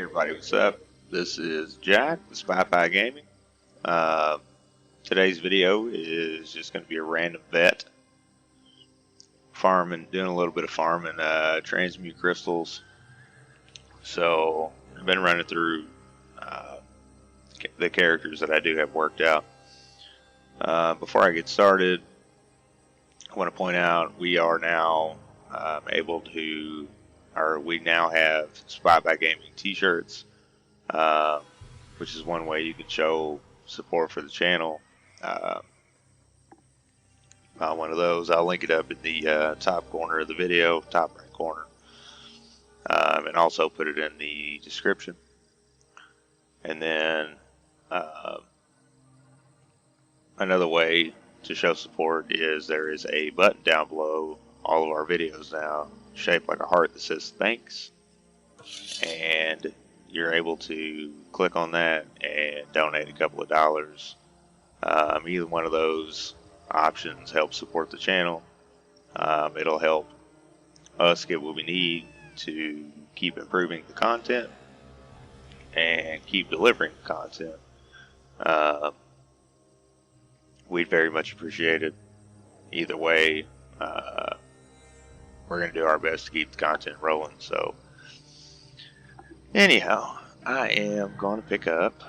Everybody, what's up? This is Jack with Spy Pie Gaming. Today's video is just going to be a random vet farming, doing a little bit of farming, transmute crystals. So I've been running through the characters that I do have worked out. Before I get started, I want to point out we are now able to, or we now have Spy Pie Gaming t-shirts, which is one way you can show support for the channel. Buy one of those. I'll link it up in the top corner of the video, top right corner, and also put it in the description. And then another way to show support is there is a button down below all of our videos now, shaped like a heart, that says thanks, and you're able to click on that and donate a couple of dollars. Either one of those options helps support the channel. It'll help us get what we need to keep improving the content and keep delivering the content. We'd very much appreciate it. Either way, we're going to do our best to keep the content rolling. So anyhow, I am going to pick up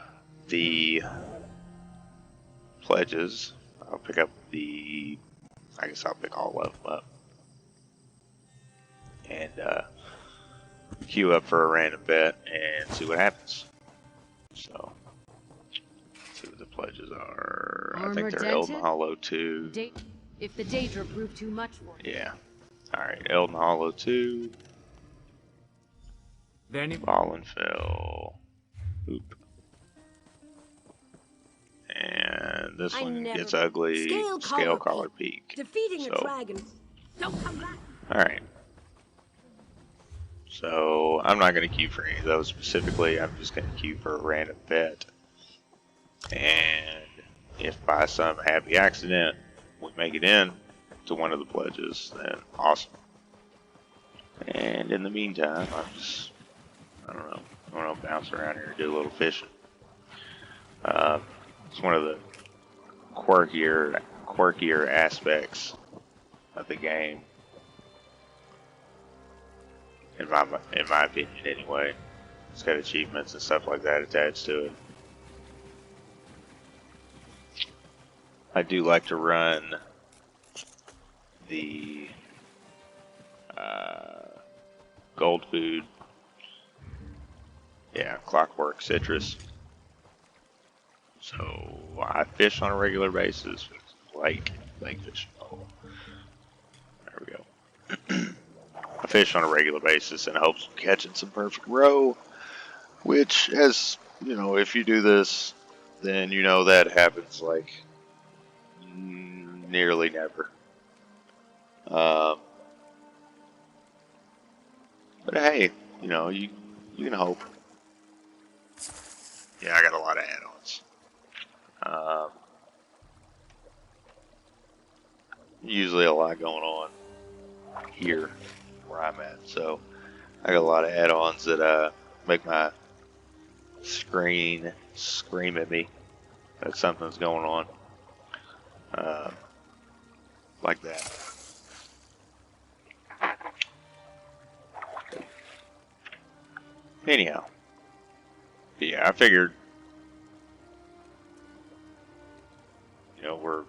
the pledges. I'll pick up the, I guess I'll pick all of them up and queue up for a random bet and see what happens. So let's see what the pledges are. I think they're Elden Hollow 2. If the Daedra proved too much for you. Yeah. Alright, Elden Hollow 2. Fallen Fell. Oop. And this one gets ugly. Scale Collar Peak. Defeating a dragon. Don't come back. Alright. So I'm not going to queue for any of those specifically. I'm just going to queue for a random bet. And if by some happy accident we make it in to one of the pledges, then awesome. And in the meantime, I don't know, I'm going to bounce around here and do a little fishing. It's one of the quirkier aspects of the game, in my opinion anyway. It's got achievements and stuff like that attached to it. I do like to run the gold food, clockwork citrus. So I fish on a regular basis with lake fishing. Oh, there we go. I fish on a regular basis in hopes of catching some perfect roe, which, as you know, if you do this, then you know that happens like nearly never. But hey, you know, you can hope. Yeah, I got a lot of add-ons. Usually a lot going on here where I'm at, so I got a lot of add-ons that make my screen scream at me that something's going on. Like that. Anyhow, yeah, I figured, you know, we're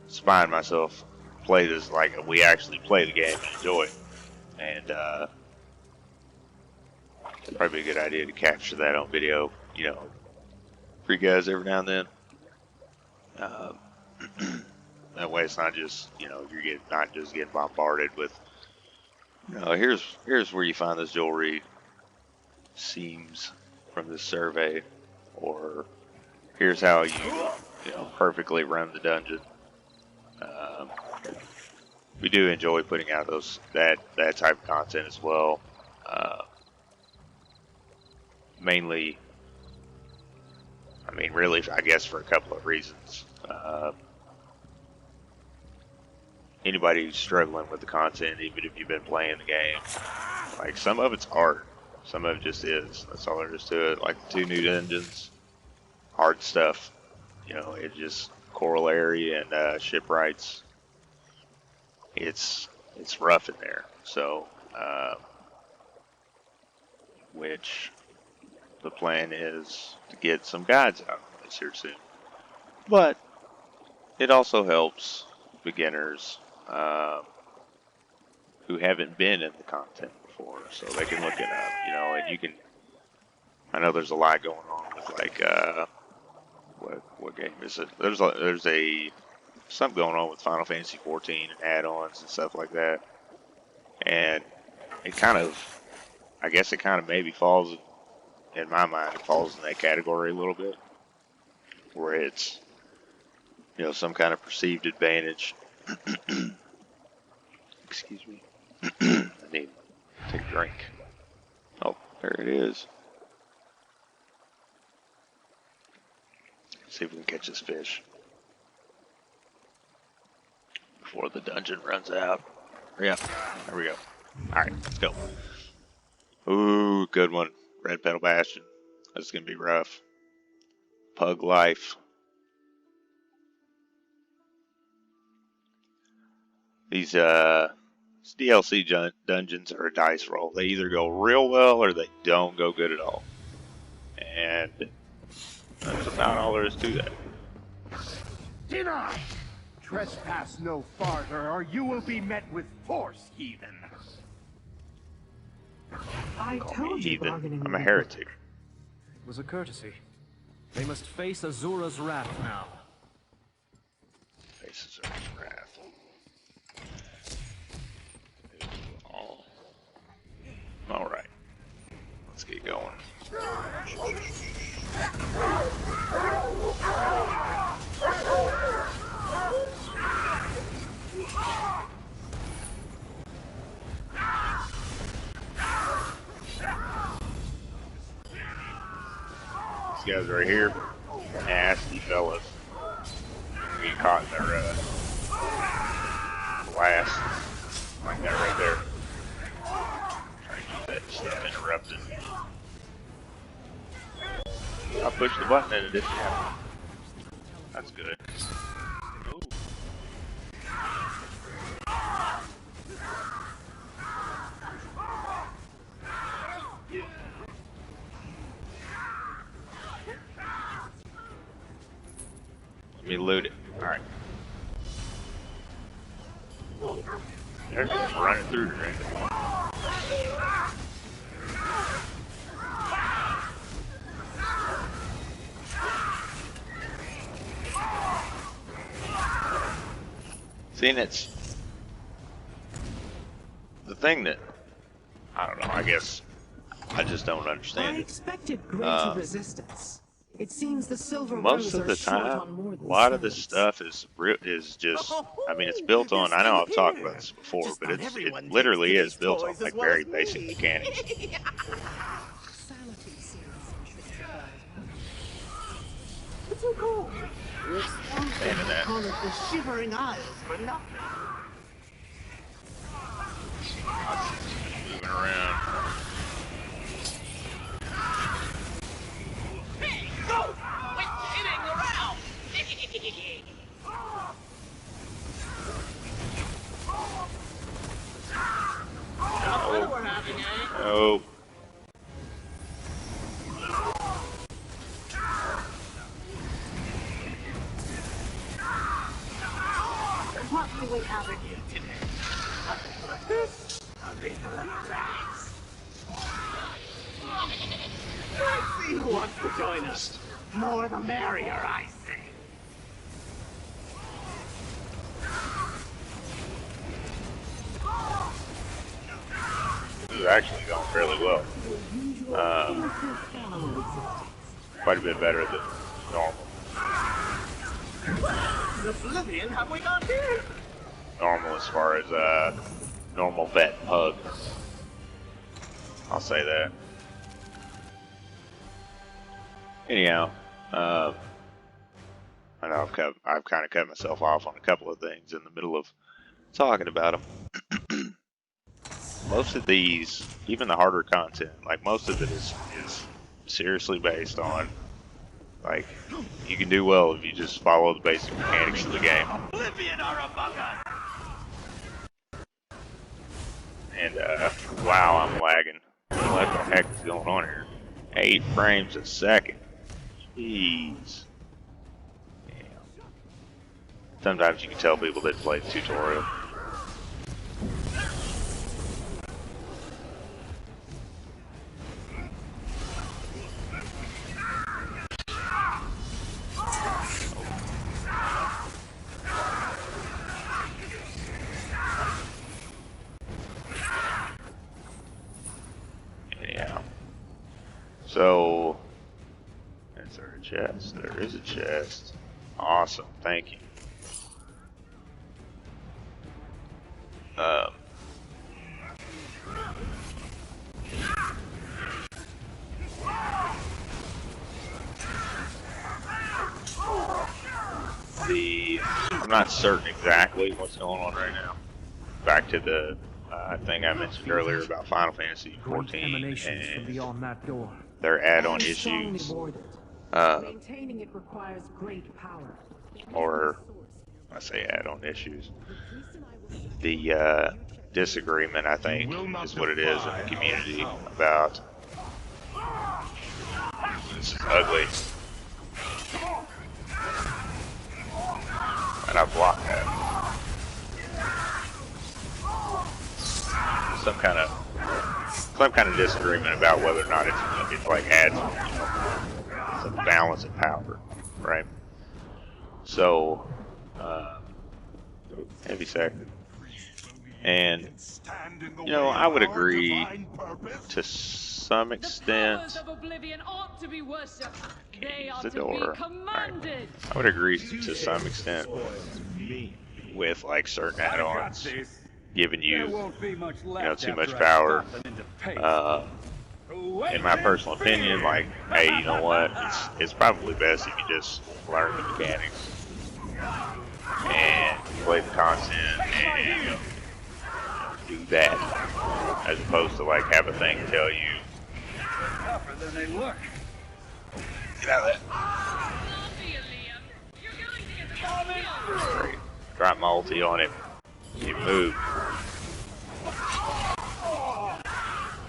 spying myself play this like we actually play the game and enjoy it, and it'd probably be a good idea to capture that on video, you know, for you guys every now and then. That way it's not just, you know, you're not just getting bombarded with, you know, here's where you find this jewelry seams from this survey, or here's how you know, perfectly run the dungeon. We do enjoy putting out that type of content as well. Mainly, I mean, really, I guess for a couple of reasons. Anybody who's struggling with the content, even if you've been playing the game, like, some of it's art. Some of it just is. That's all there is to it. Like the 2 new dungeons, hard stuff. You know, it just corollary and shipwrights. It's rough in there. So, which the plan is to get some guides out of this here soon. But it also helps beginners who haven't been in the content before, so they can look it up, you know, and you can. I know there's a lot going on with like what game is it? There's a something going on with Final Fantasy 14 and add-ons and stuff like that, and it kind of, I guess it kind of maybe falls in my mind. It falls in that category a little bit, where it's, you know, some kind of perceived advantage. Excuse me. I need to take a drink. Oh, there it is. See if we can catch this fish before the dungeon runs out. Yeah, there we go. Alright, let's go. Ooh, good one. Red Petal Bastion. That's gonna be rough. Pug life. These DLC dungeons are a dice roll. They either go real well or they don't go good at all. And that's about all there is to that. Deny! Trespass no farther, or you will be met with force, heathen. I told you bargaining. I'm a heretic. It was a courtesy. They must face Azura's wrath now. Face Azura's wrath. All right, let's get going. These guys right here, nasty fellas. We get caught in their blast, like that right there. Trying to keep that stuff interrupted. I pushed the button and it didn't happen. That's good. Ooh. Let me loot it. Alright. They're just running through the ring. Seeing it's the thing that, I don't know, I guess I just don't understand I it. expected greater resistance. It seems the silver Most rose of are the short time, on more than a lot of this silence. stuff is just, I mean, it's built on, I know I've talked about this before, but it literally is built on like very basic mechanics. It's so cool. Saying that. Call it the Shivering Isles for nothing. Moving around. Hey, go! Quit kidding around! Oh. We're having a... Oh. What do we have in here today? Let's see who wants to join us. More the merrier, I say. This is actually going fairly well. Quite a bit better than normal. Oblivion have we got here? Normal as far as normal vet pug. I'll say that. Anyhow, I know I've kind of cut myself off on a couple of things in the middle of talking about them. most of these, even the harder content, like most of it is seriously based on, like, you can do well if you just follow the basic mechanics of the game. Oblivion are among us! And, wow, I'm lagging. What the heck is going on here? 8 frames a second. Jeez. Yeah. Sometimes you can tell people that play the tutorial. Yeah. So, is there a chest? There is a chest. Awesome, thank you. I'm not certain exactly what's going on right now. Back to the thing I mentioned earlier about Final Fantasy XIV and beyond that door. their add-on I strongly issues, board it. Maintaining it requires great power. or I say add-on issues. The disagreement, I think, is what it is in the community about. This is ugly. And I blocked that. Some kind of disagreement about whether or not it's like adds, some balance of power, right? So, heavy second. And, I would agree to some extent. Can't use the door. Right. I would agree to some extent with like certain add-ons giving you, too much power. In my personal opinion, like, hey, you know what? It's probably best if you just learn the mechanics and play the content and do that, as opposed to like have a thing tell you. Tougher than they look. Get out of that. Great. Drop my ulti on it. You move.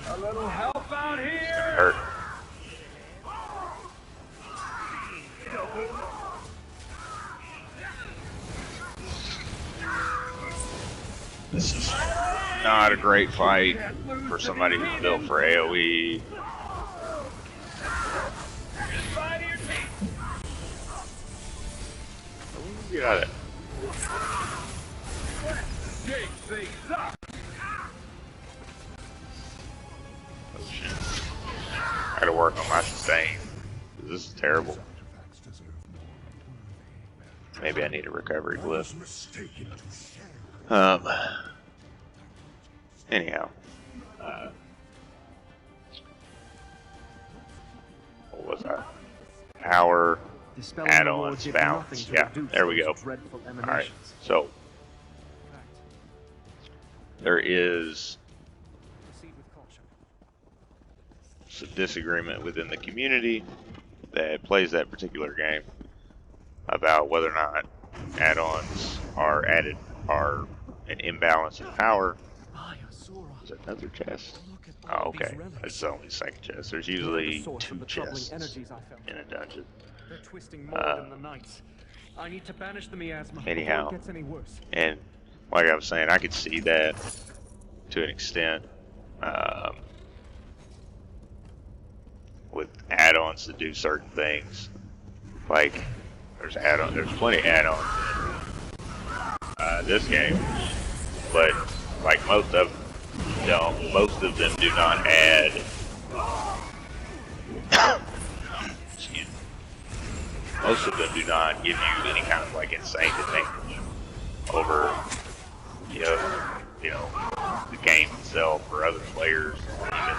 A little help out here. Hurt. This is not a great fight for somebody who's built for AoE. Get out of it. Shake things up. Oh shit. I gotta work on my sustain. This is terrible. Maybe I need a recovery glyph. Anyhow. What was that? Power. Add-ons, balance. Yeah, there we go. Alright, so there is some disagreement within the community that plays that particular game about whether or not add-ons are an imbalance in power. Is that another chest? Oh, okay. It's only the second chest. There's usually 2 chests in a dungeon. They're twisting more than the knights. I need to banish the miasma Anyhow, before it gets any worse. and like I was saying, I could see that to an extent with add-ons to do certain things. Like there's plenty of add-ons in this game, but like most of them do not add. Excuse me. Most of them do not give you any kind of like insane advantage over, the game itself or other players. Even,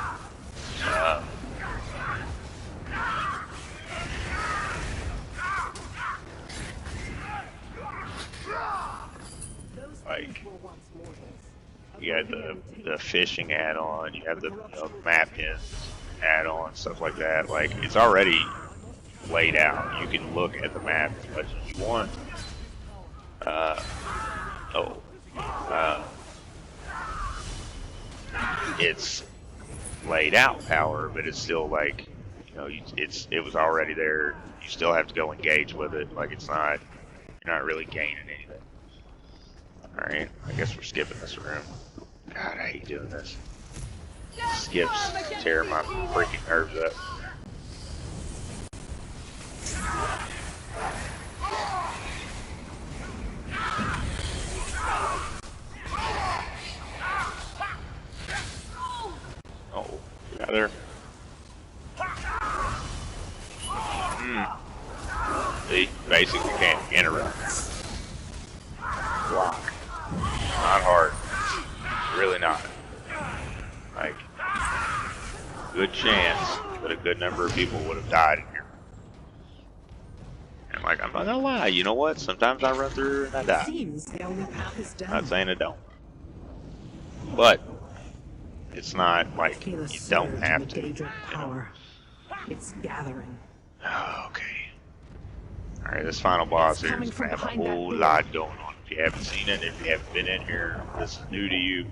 like, You got the fishing add-on. You have the map pins add-on, stuff like that. Like, it's already laid out. You can look at the map as much as you want. It's laid out power, but it's still like, it was already there. You still have to go engage with it. Like, you're not really gaining anything. All right, I guess we're skipping this room. God, I hate doing this. Skips tear my freaking nerves up. Oh, get out of there. See, basically can't interrupt. Block. Not hard. Really not. Like, good chance that a good number of people would have died in here. And like, I'm not gonna lie, you know what? Sometimes I run through and I die. Seems the only path is down. Not saying I don't. But it's not like Feel a you surge don't in have the to. Daedric power. It's gathering. Okay. Alright, this final boss here is gonna have a whole lot going on. If you haven't seen it, if you haven't been in here, this is new to you.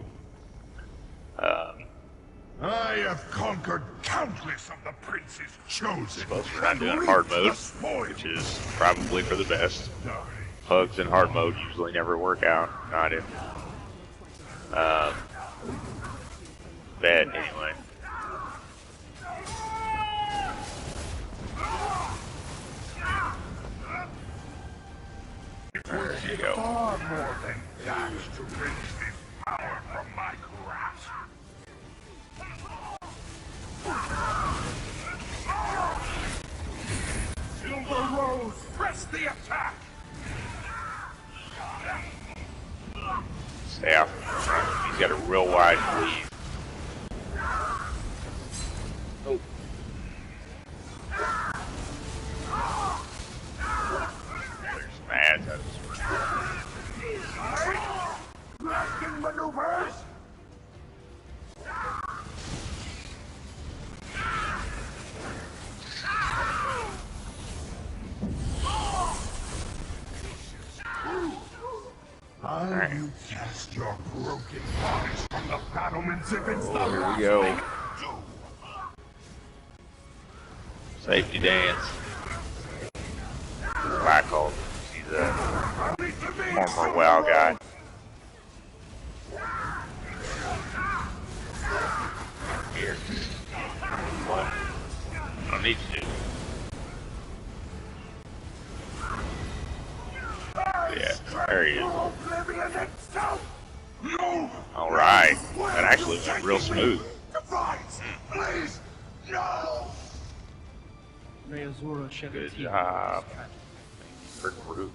I have conquered countless of the prince's chosen. Suppose we're not doing hard mode, which is probably for the best. Pugs in hard mode usually never work out. Not in Vet, anyway. There you go. Far more than that to wrench this power from my grasp. Silver Rose, press the attack! Stay out from the front. He's got a real wide sleeve. Oh. There's some ads out of this room. Blasting maneuvers! Alright. You cast your broken bodies from the battlements if it's the Here last we go. thing you Safety dance. Black Hole. He's a former WoW guy. Here. What? I don't need to do. Yeah, there he is. Alright. That actually went real smooth. Please, no! May Azura shed a Good tear. job. For group.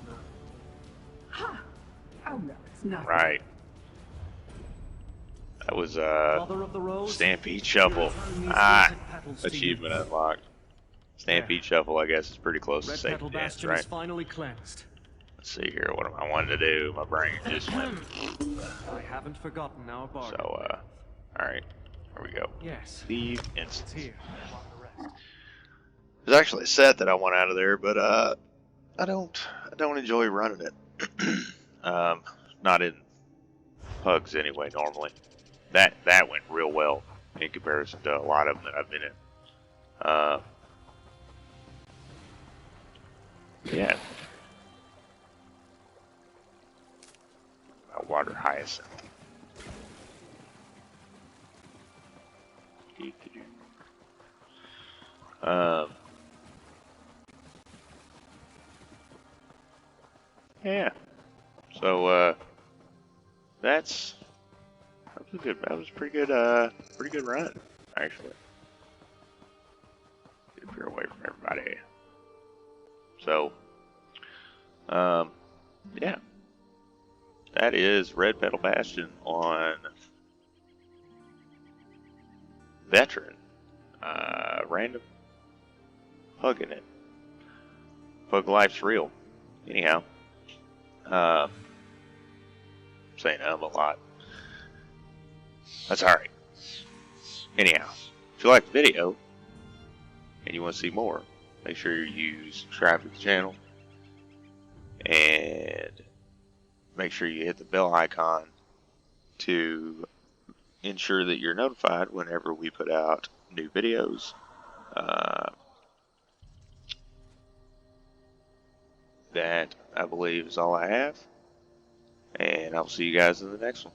Oh no, it's not. Right. That was Mother of the Rose, Stampede Shuffle. Achievement unlocked. Stampede Shuffle, I guess, is pretty close to Red Safety Petal Dance, Bastion right? is finally cleansed. Let's see here, what am I wanting to do? My brain just went. I haven't forgotten our bargain. So, alright. Here we go. Yes, Leave it's instance. here. Among the rest. There's actually a set that I want out of there, but I don't enjoy running it. Not in Pugs anyway. Normally, that went real well in comparison to a lot of them that I've been in. Yeah, a water hyacinth. Yeah. So that was a good. That was a pretty good run, actually. Get up here away from everybody. So, yeah. That is Red Petal Bastion on Veteran. Random Pugging it. Pug life's real. Anyhow. Saying a lot. That's alright. Anyhow, if you like the video and you want to see more, make sure you subscribe to the channel and make sure you hit the bell icon to ensure that you're notified whenever we put out new videos. That, I believe, is all I have. And I'll see you guys in the next one.